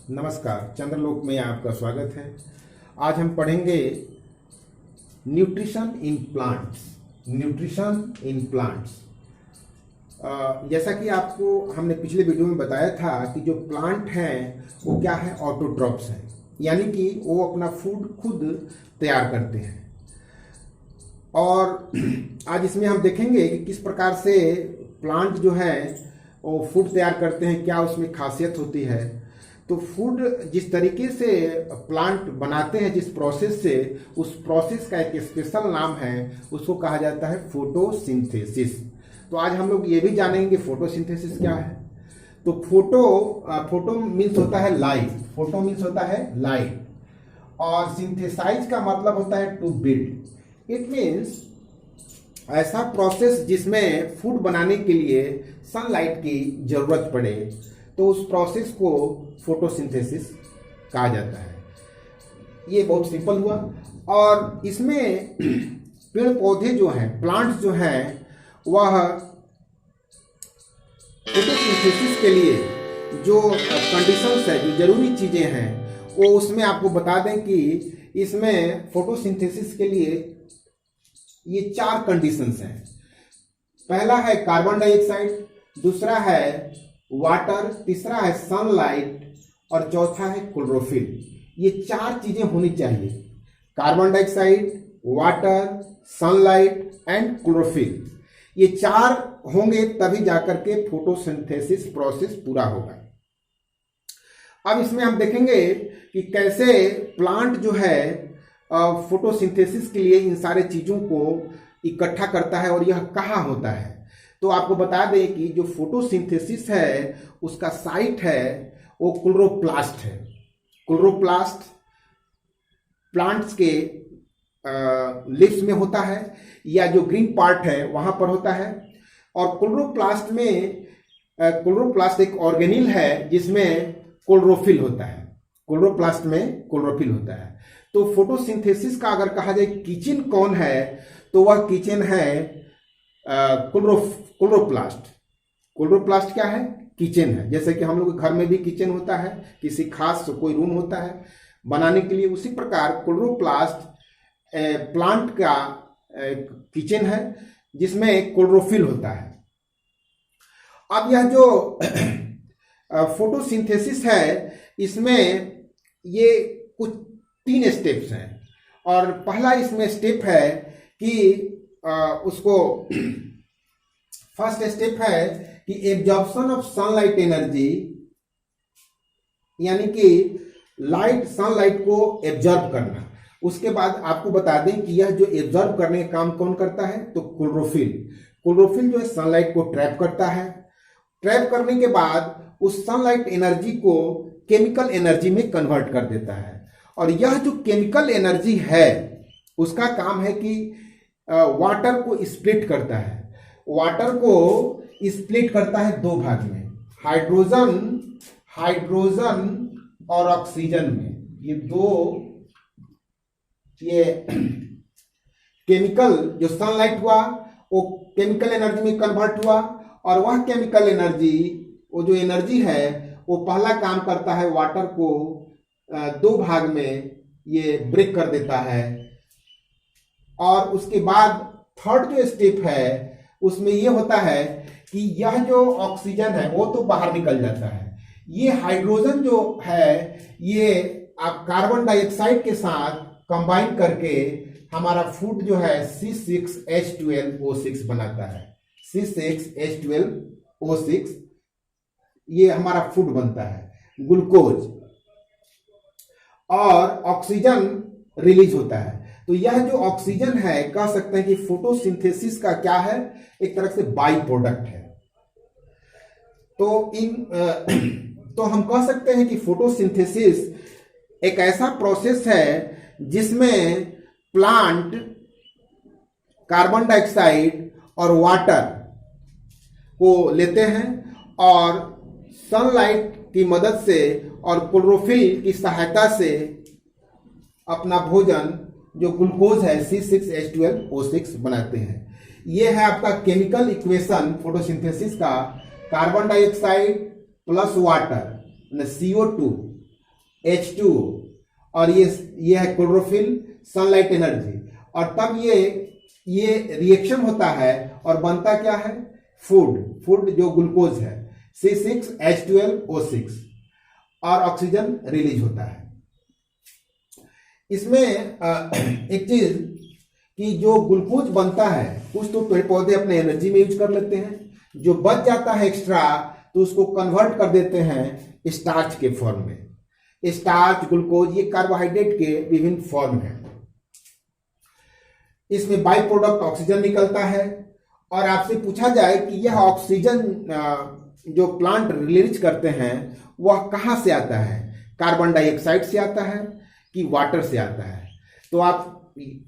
नमस्कार, चंद्रलोक में आपका स्वागत है। आज हम पढ़ेंगे nutrition in plants. Nutrition in plants, जैसा कि आपको हमने पिछले वीडियो में बताया था कि जो प्लांट हैं वो क्या है, ऑटोट्रॉफ्स हैं, यानी कि वो अपना फूड खुद तैयार करते हैं। और आज इसमें हम देखेंगे कि किस प्रकार से प्लांट जो है वो फूड तैयार करते हैं, क्या उसमें खासियत होती है। तो फूड जिस तरीके से प्लांट बनाते हैं, जिस प्रोसेस से, उस प्रोसेस का एक स्पेशल नाम है, उसको कहा जाता है फोटोसिंथेसिस। तो आज हम लोग ये भी जानेंगे फोटोसिंथेसिस क्या है। तो फोटो मीन्स होता है लाइट, फोटो मीन्स होता है लाइट, और सिंथेसाइज का मतलब होता है टू बिल्ड। इट मीन्स ऐसा प्रोसेस जिसमें फूड बनाने के लिए सनलाइट की जरूरत पड़े, तो उस प्रोसेस को फोटोसिंथेसिस कहा जाता है। ये बहुत सिंपल हुआ। और इसमें पेड़ पौधे जो हैं, प्लांट्स जो हैं, वह फोटोसिंथेसिस के लिए जो कंडीशंस है, जो जरूरी चीजें हैं, वो उसमें आपको बता दें कि इसमें फोटोसिंथेसिस के लिए ये 4 कंडीशंस हैं। पहला है कार्बन डाइऑक्साइड, दूसरा है वाटर, तीसरा है सनलाइट, और चौथा है क्लोरोफिल। ये 4 चीजें होनी चाहिए, carbon dioxide, water, sunlight and chlorophyll. ये 4 होंगे तभी जाकर के फोटोसिंथेसिस प्रोसेस पूरा होगा। अब इसमें हम देखेंगे कि कैसे प्लांट जो है फोटोसिंथेसिस के लिए इन सारे चीजों को इकट्ठा करता है, और यह कहाँ होता है। तो आपको बता दें कि जो फोटोसिंथेसिस है उसका साइट है वो क्लोरोप्लास्ट है। क्लोरोप्लास्ट प्लांट्स के लिप्स में होता है, या जो ग्रीन पार्ट है वहां पर होता है। और क्लोरोप्लास्ट में क्लोरोप्लास्ट एक ऑर्गेनिल है जिसमें क्लोरोफिल होता है। क्लोरोप्लास्ट में क्लोरोफिल होता है। तो फोटोसिंथेसिस का अगर कहा जाए किचन कौन है, तो वह किचन है क्लोरोप्लास्ट। क्लोरोप्लास्ट क्या है? किचन है। जैसे कि हम लोग घर में भी किचन होता है, किसी खास कोई रूम होता है बनाने के लिए, उसी प्रकार क्लोरोप्लास्ट प्लांट का किचन है जिसमें क्लोरोफिल होता है। अब यह जो फोटोसिंथेसिस है, इसमें ये कुछ 3 स्टेप्स हैं। और पहला इसमें स्टेप है कि उसको फर्स्ट स्टेप है कि एब्जॉर्प्शन ऑफ सनलाइट एनर्जी, यानी कि सनलाइट को एब्जॉर्ब करना। उसके बाद आपको बता दें कि यह जो एब्जॉर्ब करने का काम कौन करता है, तो क्लोरोफिल जो है सनलाइट को ट्रैप करता है। ट्रैप करने के बाद उस सनलाइट एनर्जी को केमिकल एनर्जी में कन्वर्ट कर देता है। और यह जो केमिकल एनर्जी है उसका काम है कि वाटर को स्प्लिट करता है। वाटर को स्प्लिट करता है 2 भाग में, हाइड्रोजन और ऑक्सीजन में। ये केमिकल जो सनलाइट हुआ वो केमिकल एनर्जी में कन्वर्ट हुआ, और वह केमिकल एनर्जी, वो जो एनर्जी है, वो पहला काम करता है वाटर को 2 भाग में ये ब्रेक कर देता है। और उसके बाद थर्ड जो स्टेप है उसमें ये होता है कि यह जो ऑक्सीजन है वो तो बाहर निकल जाता है। ये हाइड्रोजन जो है ये आप कार्बन डाइऑक्साइड के साथ कंबाइन करके हमारा फूड जो है C6H12O6 बनाता है। C6H12O6 ये हमारा फूड बनता है, ग्लूकोज, और ऑक्सीजन रिलीज होता है। तो यह जो ऑक्सीजन है, कह सकते हैं कि फोटोसिंथेसिस का क्या है, एक तरह से बाई प्रोडक्ट है। तो हम कह सकते हैं कि फोटोसिंथेसिस एक ऐसा प्रोसेस है जिसमें प्लांट कार्बन डाइऑक्साइड और वाटर को लेते हैं, और सनलाइट की मदद से और क्लोरोफिल की सहायता से अपना भोजन जो ग्लूकोज है C6H12O6 बनाते हैं। ये है आपका केमिकल इक्वेशन फोटोसिंथेसिस का। Carbon dioxide plus water CO2 H2O, और ये है क्लोरोफिल, सनलाइट एनर्जी, और तब ये रिएक्शन होता है और बनता क्या है, फूड जो ग्लूकोज है, C6H12O6, और ऑक्सीजन रिलीज होता है। इसमें एक चीज कि जो ग्लूकोज बनता है कुछ तो पेड़ पौधे अपने एनर्जी में यूज कर लेते हैं, जो बच जाता है एक्स्ट्रा तो उसको कन्वर्ट कर देते हैं स्टार्च के फॉर्म में। स्टार्च, ग्लूकोज, ये कार्बोहाइड्रेट के विभिन्न फॉर्म हैं। इसमें बाई प्रोडक्ट ऑक्सीजन निकलता है, और आपसे पूछा जाए कि यह ऑक्सीजन जो प्लांट रिलीज करते हैं वह कहां से आता है, कार्बन डाइऑक्साइड से आता है कि वाटर से आता है, तो आप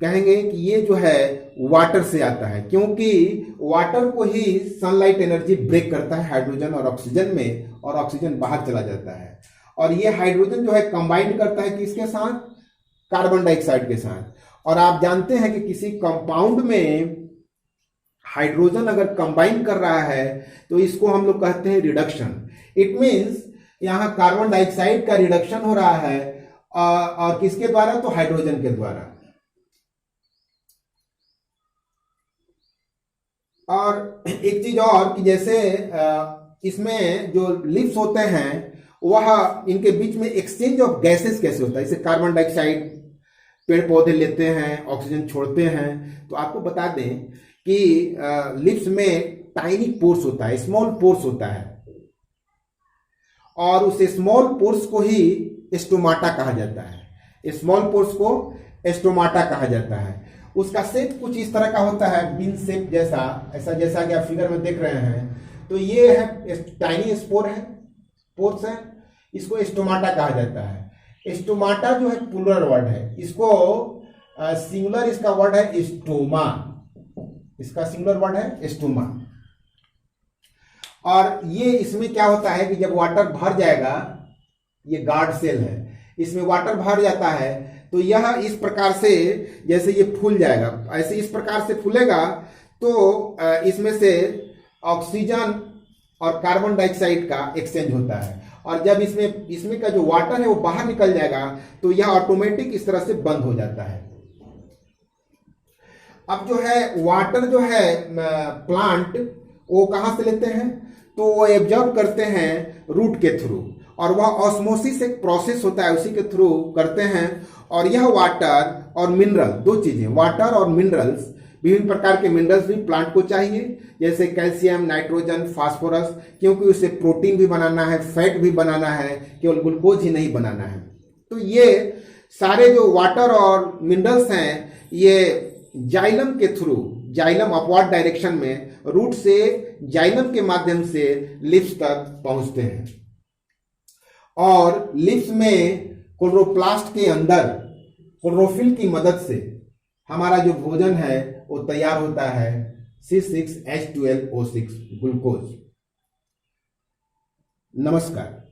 कहेंगे कि ये जो है वाटर से आता है, क्योंकि वाटर को ही सनलाइट एनर्जी ब्रेक करता है हाइड्रोजन और ऑक्सीजन में, और ऑक्सीजन बाहर चला जाता है, और ये हाइड्रोजन जो है कंबाइन करता है किसके साथ, कार्बन डाइऑक्साइड के साथ। और आप जानते हैं कि किसी कंपाउंड में हाइड्रोजन अगर कंबाइन कर रहा है तो इसको हम लोग कहते हैं रिडक्शन। इट मीन्स यहां कार्बन डाइऑक्साइड का रिडक्शन हो रहा है, और किसके द्वारा, तो हाइड्रोजन के द्वारा। और एक चीज और कि जैसे इसमें जो लिप्स होते हैं वह इनके बीच में एक्सचेंज ऑफ गैसेस कैसे होता है, जैसे कार्बन डाइऑक्साइड पेड़ पौधे लेते हैं, ऑक्सीजन छोड़ते हैं। तो आपको बता दें कि लिप्स में टाइनी पोर्स होता है, स्मॉल पोर्स होता है, और उस स्मॉल पोर्स को ही स्टोमाटा कहा जाता है। स्मॉल पोर्स को स्टोमाटा कहा जाता है। उसका शेप कुछ इस तरह का होता है, बीन शेप जैसा, ऐसा जैसा कि आप फिगर में देख रहे हैं। तो ये है टाइनी स्पोर है, पोर्स है, इसको स्टोमाटा कहा जाता है। स्टोमाटा जो है प्लूरल वर्ड है, इसको सिंगुलर इसका वर्ड है स्टोमा, इसका सिंगुलर वर्ड है स्टोमा। और ये इसमें क्या होता है कि जब वाटर भर जाएगा, ये गार्ड सेल है, इसमें वाटर भर जाता है तो यह इस प्रकार से जैसे ये फूल जाएगा, ऐसे इस प्रकार से फूलेगा, तो इसमें से ऑक्सीजन और कार्बन डाइऑक्साइड का एक्सचेंज होता है, और जब इसमें का जो वाटर है वो बाहर निकल जाएगा तो यह ऑटोमेटिक इस तरह से बंद हो जाता है। अब जो है वाटर जो है प्लांट वो कहां से लेते हैं, तो वो एब्जॉर्ब करते हैं रूट के थ्रू, और वह ऑस्मोसिस एक प्रोसेस होता है उसी के थ्रू करते हैं। और यह वाटर और मिनरल, दो चीजें, वाटर और मिनरल्स, विभिन्न प्रकार के मिनरल्स भी प्लांट को चाहिए, जैसे कैल्शियम, नाइट्रोजन, फास्फोरस, क्योंकि उसे प्रोटीन भी बनाना है, फैट भी बनाना है, केवल ग्लूकोज ही नहीं बनाना है। तो ये सारे जो वाटर और मिनरल्स हैं ये जाइलम के थ्रू, जाइलम अपवर्ड डायरेक्शन में रूट से जाइलम के माध्यम से लिप्स तक पहुंचते हैं, और लिप्स में क्लोरोप्लास्ट के अंदर क्लोरोफिल की मदद से हमारा जो भोजन है वो तैयार होता है, C6H12O6 ग्लूकोज। नमस्कार।